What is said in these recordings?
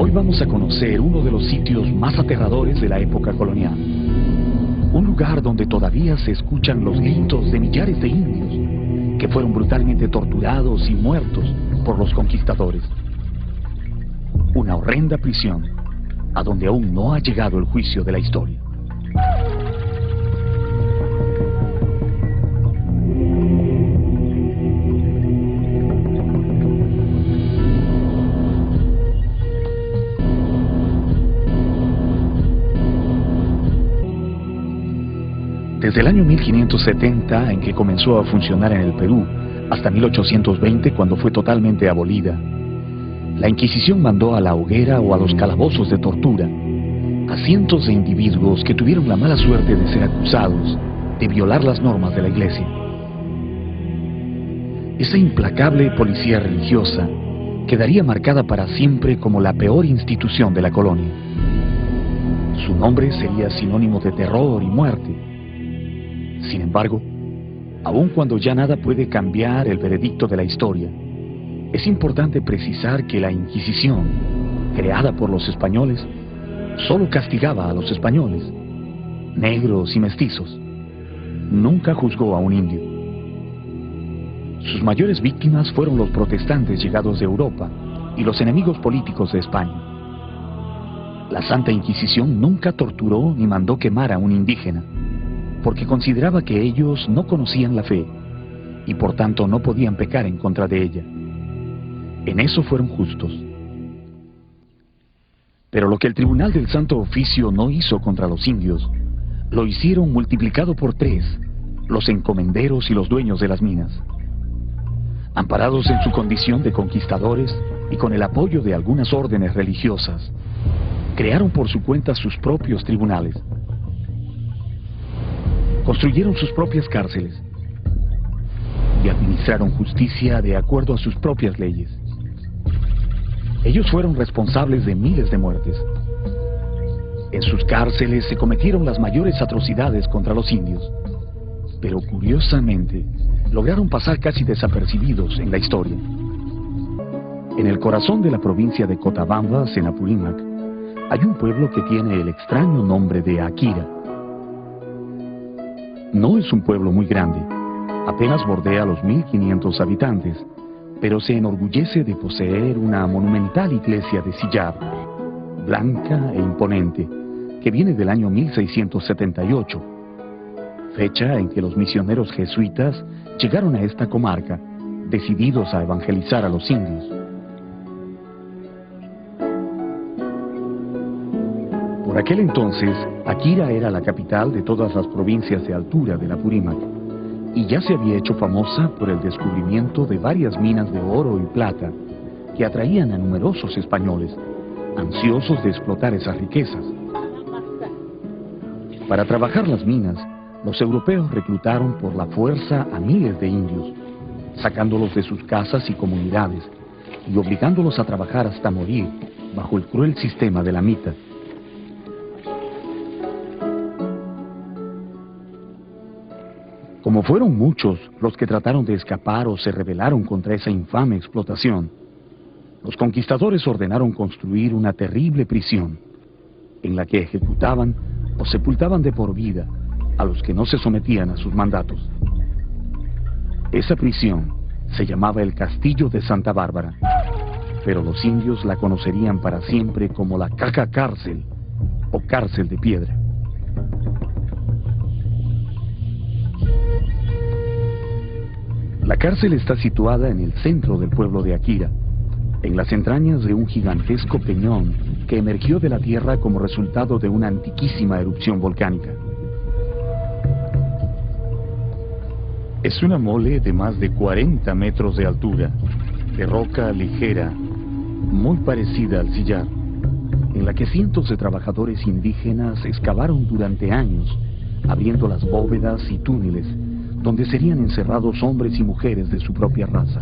Hoy vamos a conocer uno de los sitios más aterradores de la época colonial. Un lugar donde todavía se escuchan los gritos de millares de indios que fueron brutalmente torturados y muertos por los conquistadores. Una horrenda prisión a donde aún no ha llegado el juicio de la historia. Desde el año 1570, en que comenzó a funcionar en el Perú, hasta 1820, cuando fue totalmente abolida, la Inquisición mandó a la hoguera o a los calabozos de tortura a cientos de individuos que tuvieron la mala suerte de ser acusados de violar las normas de la Iglesia. Esa implacable policía religiosa quedaría marcada para siempre como la peor institución de la colonia. Su nombre sería sinónimo de terror y muerte. Sin embargo, aun cuando ya nada puede cambiar el veredicto de la historia, es importante precisar que la Inquisición, creada por los españoles, solo castigaba a los españoles, negros y mestizos. Nunca juzgó a un indio. Sus mayores víctimas fueron los protestantes llegados de Europa y los enemigos políticos de España. La Santa Inquisición nunca torturó ni mandó quemar a un indígena, porque consideraba que ellos no conocían la fe y por tanto no podían pecar en contra de ella. En eso fueron justos. Pero lo que el Tribunal del Santo Oficio no hizo contra los indios, lo hicieron multiplicado por 3 los encomenderos y los dueños de las minas. Amparados en su condición de conquistadores y con el apoyo de algunas órdenes religiosas, crearon por su cuenta sus propios tribunales. Construyeron sus propias cárceles y administraron justicia de acuerdo a sus propias leyes. Ellos fueron responsables de miles de muertes. En sus cárceles se cometieron las mayores atrocidades contra los indios, pero curiosamente lograron pasar casi desapercibidos en la historia. En el corazón de la provincia de Cotabambas, en Apurímac, hay un pueblo que tiene el extraño nombre de Akira. No es un pueblo muy grande, apenas bordea los 1500 habitantes, pero se enorgullece de poseer una monumental iglesia de sillar, blanca e imponente, que viene del año 1678, fecha en que los misioneros jesuitas llegaron a esta comarca, decididos a evangelizar a los indios. Por aquel entonces, Akira era la capital de todas las provincias de altura del Apurímac, y ya se había hecho famosa por el descubrimiento de varias minas de oro y plata que atraían a numerosos españoles, ansiosos de explotar esas riquezas. Para trabajar las minas, los europeos reclutaron por la fuerza a miles de indios, sacándolos de sus casas y comunidades, y obligándolos a trabajar hasta morir bajo el cruel sistema de la mita. Como fueron muchos los que trataron de escapar o se rebelaron contra esa infame explotación, los conquistadores ordenaron construir una terrible prisión, en la que ejecutaban o sepultaban de por vida a los que no se sometían a sus mandatos. Esa prisión se llamaba el Castillo de Santa Bárbara, pero los indios la conocerían para siempre como la Caca Cárcel o Cárcel de Piedra. La cárcel está situada en el centro del pueblo de Akira, en las entrañas de un gigantesco peñón que emergió de la tierra como resultado de una antiquísima erupción volcánica. Es una mole de más de 40 metros de altura, de roca ligera, muy parecida al sillar, en la que cientos de trabajadores indígenas excavaron durante años, abriendo las bóvedas y túneles donde serían encerrados hombres y mujeres de su propia raza.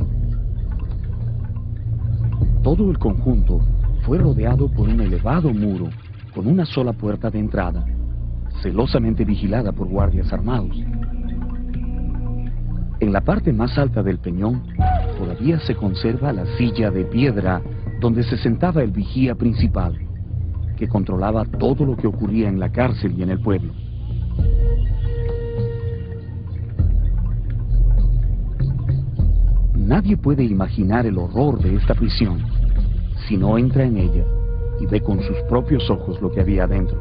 Todo el conjunto fue rodeado por un elevado muro con una sola puerta de entrada, celosamente vigilada por guardias armados. En la parte más alta del peñón todavía se conserva la silla de piedra donde se sentaba el vigía principal, que controlaba todo lo que ocurría en la cárcel y en el pueblo. Nadie puede imaginar el horror de esta prisión si no entra en ella y ve con sus propios ojos lo que había adentro.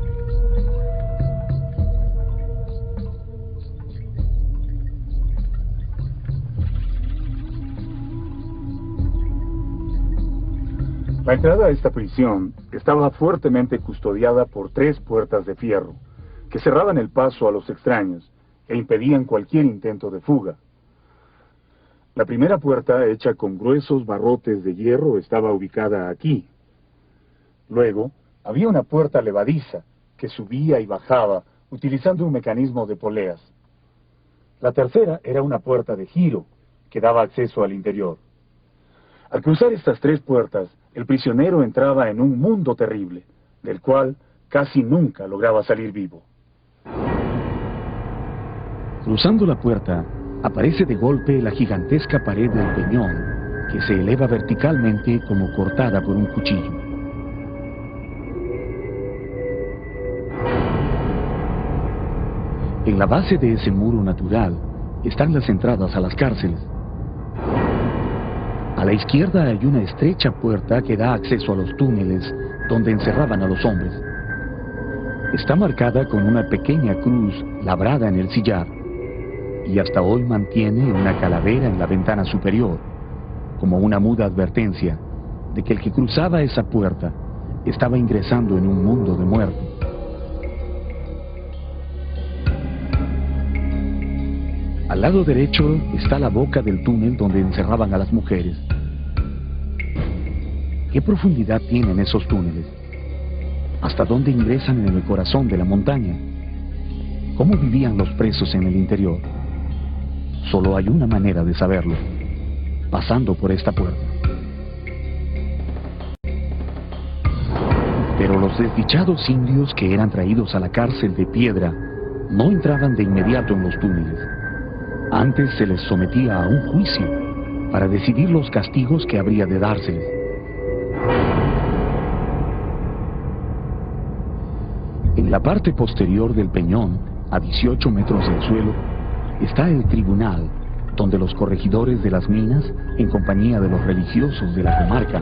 La entrada a esta prisión estaba fuertemente custodiada por 3 puertas de fierro, que cerraban el paso a los extraños e impedían cualquier intento de fuga. La primera puerta, hecha con gruesos barrotes de hierro, estaba ubicada aquí. Luego, había una puerta levadiza que subía y bajaba utilizando un mecanismo de poleas. La tercera era una puerta de giro que daba acceso al interior. Al cruzar estas 3 puertas, el prisionero entraba en un mundo terrible, del cual casi nunca lograba salir vivo. Cruzando la puerta, aparece de golpe la gigantesca pared del peñón, que se eleva verticalmente como cortada por un cuchillo. En la base de ese muro natural están las entradas a las cárceles. A la izquierda hay una estrecha puerta que da acceso a los túneles donde encerraban a los hombres. Está marcada con una pequeña cruz labrada en el sillar y hasta hoy mantiene una calavera en la ventana superior, como una muda advertencia de que el que cruzaba esa puerta estaba ingresando en un mundo de muerte. Al lado derecho está la boca del túnel donde encerraban a las mujeres. ¿Qué profundidad tienen esos túneles? ¿Hasta dónde ingresan en el corazón de la montaña? ¿Cómo vivían los presos en el interior? Solo hay una manera de saberlo: pasando por esta puerta. Pero los desdichados indios que eran traídos a la cárcel de piedra no entraban de inmediato en los túneles. Antes se les sometía a un juicio para decidir los castigos que habría de dárseles. En la parte posterior del peñón, a 18 metros del suelo, está el tribunal, donde los corregidores de las minas, en compañía de los religiosos de la comarca,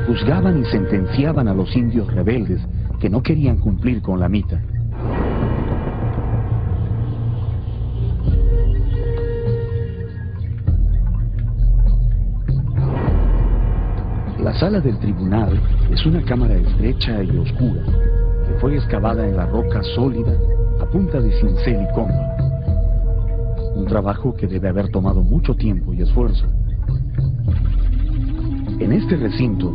juzgaban y sentenciaban a los indios rebeldes que no querían cumplir con la mita. La sala del tribunal es una cámara estrecha y oscura, que fue excavada en la roca sólida a punta de cincel y comba. Un trabajo que debe haber tomado mucho tiempo y esfuerzo. En este recinto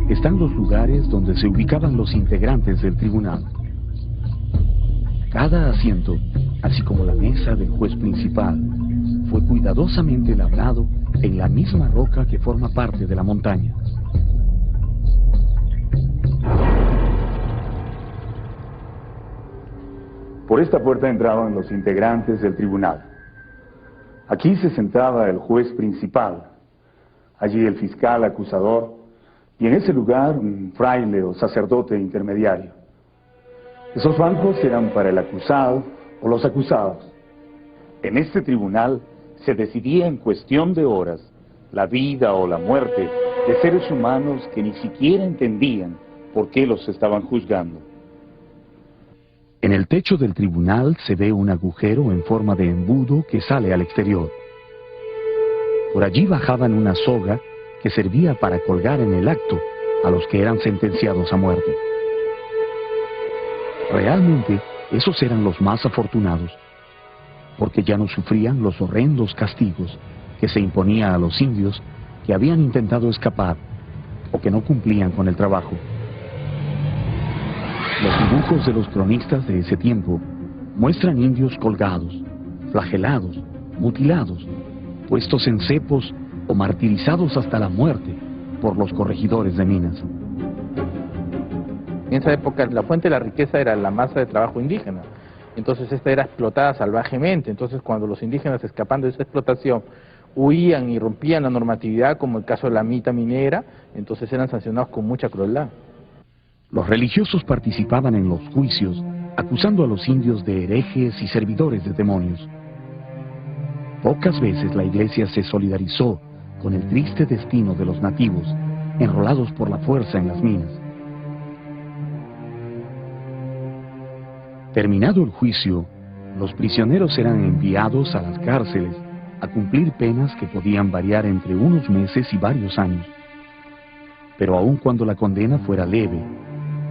están los lugares donde se ubicaban los integrantes del tribunal. Cada asiento, así como la mesa del juez principal, fue cuidadosamente labrado en la misma roca que forma parte de la montaña. Por esta puerta entraban los integrantes del tribunal. Aquí se sentaba el juez principal, allí el fiscal acusador, y en ese lugar un fraile o sacerdote intermediario. Esos bancos eran para el acusado o los acusados. En este tribunal se decidía en cuestión de horas la vida o la muerte de seres humanos que ni siquiera entendían por qué los estaban juzgando. En el techo del tribunal se ve un agujero en forma de embudo que sale al exterior. Por allí bajaban una soga que servía para colgar en el acto a los que eran sentenciados a muerte. Realmente, esos eran los más afortunados, porque ya no sufrían los horrendos castigos que se imponía a los indios que habían intentado escapar o que no cumplían con el trabajo. Los dibujos de los cronistas de ese tiempo muestran indios colgados, flagelados, mutilados, puestos en cepos o martirizados hasta la muerte por los corregidores de minas. En esa época la fuente de la riqueza era la masa de trabajo indígena, entonces esta era explotada salvajemente. Entonces cuando los indígenas escapando de esa explotación huían y rompían la normatividad, como el caso de la mita minera, entonces eran sancionados con mucha crueldad. Los religiosos participaban en los juicios, acusando a los indios de herejes y servidores de demonios. Pocas veces la iglesia se solidarizó con el triste destino de los nativos, enrolados por la fuerza en las minas. Terminado el juicio, los prisioneros eran enviados a las cárceles a cumplir penas que podían variar entre unos meses y varios años. Pero aun cuando la condena fuera leve,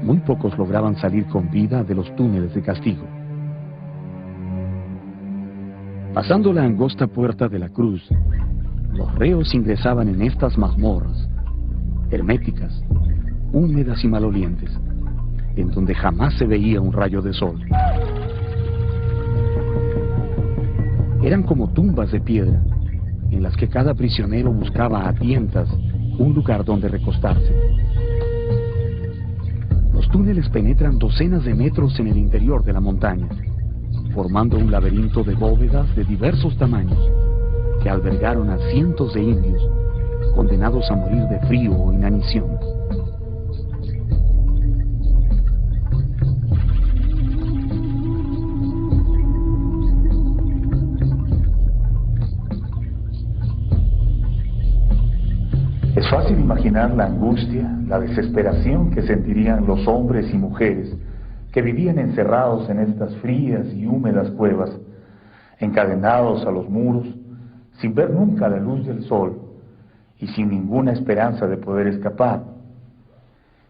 muy pocos lograban salir con vida de los túneles de castigo. Pasando la angosta puerta de la cruz, los reos ingresaban en estas mazmorras, herméticas, húmedas y malolientes, en donde jamás se veía un rayo de sol. Eran como tumbas de piedra, en las que cada prisionero buscaba a tientas un lugar donde recostarse. Los túneles penetran docenas de metros en el interior de la montaña, formando un laberinto de bóvedas de diversos tamaños, que albergaron a cientos de indios, condenados a morir de frío o inanición. Es fácil imaginar la angustia, la desesperación que sentirían los hombres y mujeres que vivían encerrados en estas frías y húmedas cuevas, encadenados a los muros, sin ver nunca la luz del sol y sin ninguna esperanza de poder escapar.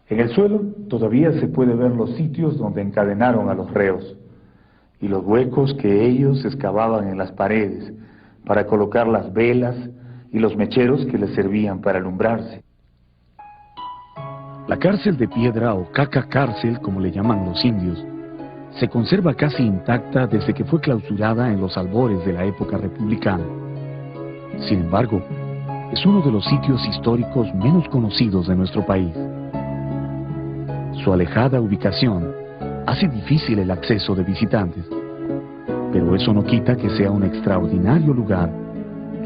En el suelo todavía se puede ver los sitios donde encadenaron a los reos y los huecos que ellos excavaban en las paredes para colocar las velas y los mecheros que les servían para alumbrarse. La cárcel de piedra, o caca cárcel como le llaman los indios, se conserva casi intacta desde que fue clausurada en los albores de la época republicana. Sin embargo, es uno de los sitios históricos menos conocidos de nuestro país. Su alejada ubicación hace difícil el acceso de visitantes, pero eso no quita que sea un extraordinario lugar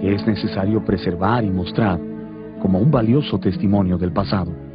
que es necesario preservar y mostrar como un valioso testimonio del pasado.